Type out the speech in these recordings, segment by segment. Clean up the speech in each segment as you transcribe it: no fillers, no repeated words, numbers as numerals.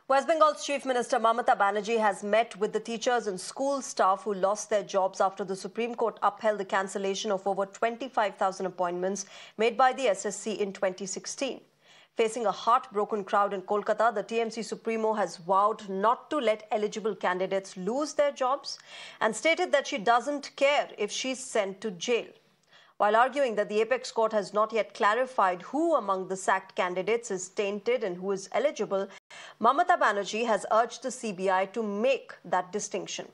West Bengal's Chief Minister Mamata Banerjee has met with the teachers and school staff who lost their jobs after the Supreme Court upheld the cancellation of over 25,000 appointments made by the SSC in 2016. Facing a heartbroken crowd in Kolkata, the TMC Supremo has vowed not to let eligible candidates lose their jobs and stated that she doesn't care if she's sent to jail. While arguing that the apex court has not yet clarified who among the sacked candidates is tainted and who is eligible, Mamata Banerjee has urged the CBI to make that distinction.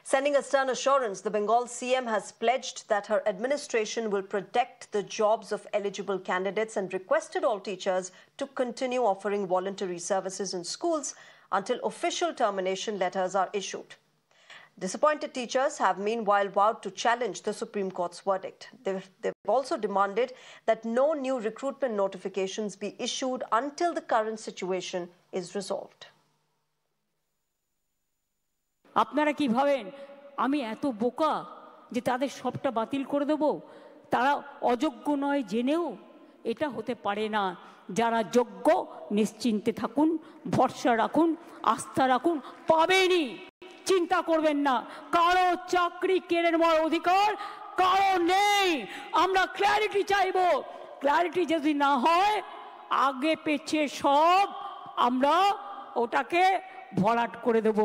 Sending a stern assurance, the Bengal CM has pledged that her administration will protect the jobs of eligible candidates and requested all teachers to continue offering voluntary services in schools until official termination letters are issued. Disappointed teachers have meanwhile vowed to challenge the Supreme Court's verdict. They've also demanded that no new recruitment notifications be issued until the current situation is resolved. আপনারা কি ভাবেন আমি এত বোকা যে তাদের সবটা বাতিল করে দেব? তারা অযোগ্য নয় জেনেও এটা হতে পারে না। যারা যোগ্য নিশ্চিন্তে থাকুন, ভরসা রাখুন, আস্থা রাখুন, পাবেনই। চিন্তা করবেন না, কারো চাকরি কেড়ে নেওয়ার অধিকার কারো নেই। আমরা ক্ল্যারিটি চাইবো। ক্ল্যারিটি যদি না হয় আগে পেছে সব আমরা ওটাকে ভরাট করে দেব।